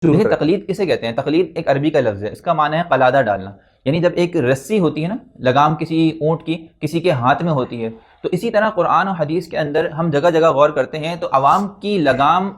دیکھیں تقلید کسے کہتے ہیں؟ تقلید ایک عربی کا لفظ ہے، اس کا معنی ہے قلادہ ڈالنا، یعنی جب ایک رسی ہوتی ہے نا، لگام کسی اونٹ کی کسی کے ہاتھ میں ہوتی ہے، تو اسی طرح قرآن و حدیث کے اندر ہم جگہ جگہ غور کرتے ہیں تو عوام کی لگام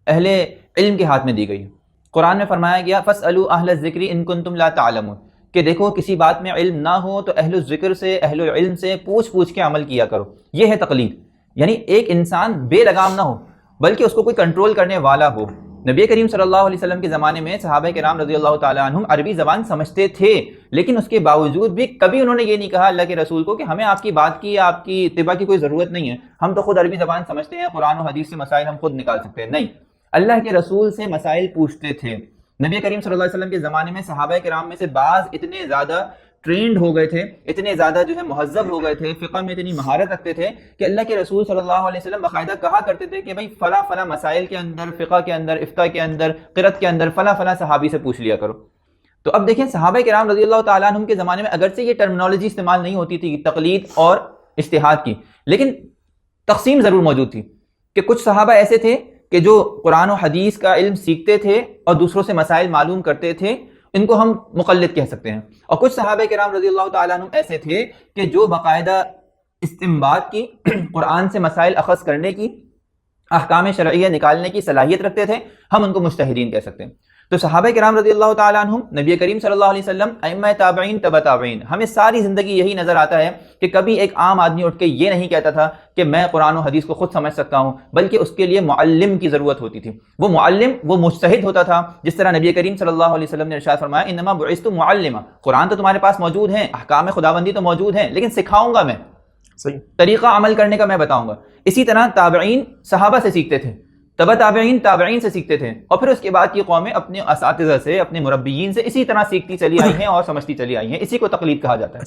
اہل علم کے ہاتھ میں دی گئی ہے۔ قرآن میں فرمایا گیا فَاسْأَلُوا أَهْلَ الذِّكْرِ إِن كُنتُمْ لَا تَعْلَمُونَ، کہ دیکھو کسی بات میں علم نہ ہو تو اہل الذکر سے، اہل علم سے پوچھ کے عمل کیا کرو۔ یہ ہے تقلید، یعنی ایک انسان بے لگام نہ ہو بلکہ اس کو کوئی کنٹرول کرنے والا ہو۔ نبی کریم صلی اللہ علیہ وسلم کے زمانے میں صحابہ کرام رضی اللہ تعالیٰ عنہم عربی زبان سمجھتے تھے، لیکن اس کے باوجود بھی کبھی انہوں نے یہ نہیں کہا اللہ کے رسول کو کہ ہمیں آپ کی بات کی یا آپ کی اتباع کی کوئی ضرورت نہیں ہے، ہم تو خود عربی زبان سمجھتے ہیں، قرآن و حدیث سے مسائل ہم خود نکال سکتے ہیں۔ نہیں، اللہ کے رسول سے مسائل پوچھتے تھے۔ نبی کریم صلی اللہ علیہ وسلم کے زمانے میں صحابہ کرام میں سے بعض اتنے زیادہ ٹرینڈ ہو گئے تھے، اتنے زیادہ جو ہے مہذب ہو گئے تھے، فقہ میں اتنی مہارت رکھتے تھے کہ اللہ کے رسول صلی اللہ علیہ وسلم باقاعدہ کہا کرتے تھے کہ بھائی فلاں فلاں مسائل کے اندر، فقہ کے اندر، افتاء کے اندر، قرأت کے اندر فلاں فلاں صحابی سے پوچھ لیا کرو۔ تو اب دیکھیں صحابہ کرام رضی اللہ تعالیٰ عنہم کے زمانے میں اگرچہ یہ ٹرمنالوجی استعمال نہیں ہوتی تھی تقلید اور اجتہاد کی، لیکن تقسیم ضرور موجود تھی کہ کچھ صحابہ ایسے تھے کہ جو قرآن و حدیث کا علم سیکھتے تھے اور دوسروں سے مسائل معلوم کرتے تھے، ان کو ہم مقلد کہہ سکتے ہیں، اور کچھ صحابہ کرام رضی اللہ تعالیٰ عنہ ایسے تھے کہ جو باقاعدہ استنباط کی، قرآن سے مسائل اخذ کرنے کی، احکام شرعیہ نکالنے کی صلاحیت رکھتے تھے، ہم ان کو مجتہدین کہہ سکتے ہیں۔ تو صحابہ کرام رضی اللہ تعالیٰ عنہم، نبی کریم صلی اللہ علیہ وسلم، ائمہ تابعین، تبع تابعین، ہمیں ساری زندگی یہی نظر آتا ہے کہ کبھی ایک عام آدمی اٹھ کے یہ نہیں کہتا تھا کہ میں قرآن و حدیث کو خود سمجھ سکتا ہوں، بلکہ اس کے لیے معلم کی ضرورت ہوتی تھی۔ وہ معلم، وہ مجتہد ہوتا تھا، جس طرح نبی کریم صلی اللہ علیہ وسلم نے ارشاد فرمایا انما بعثت معلما، قرآن تو تمہارے پاس موجود ہیں، احکام خداوندی تو موجود ہیں، لیکن سکھاؤں گا میں، صحیح طریقہ عمل کرنے کا میں بتاؤں گا۔ اسی طرح تابعین صحابہ سے سیکھتے تھے، تبع تابعین تابعین سے سیکھتے تھے، اور پھر اس کے بعد کی قومیں اپنے اساتذہ سے، اپنے مربیین سے اسی طرح سیکھتی چلی آئی ہیں اور سمجھتی چلی آئی ہیں۔ اسی کو تقلید کہا جاتا ہے۔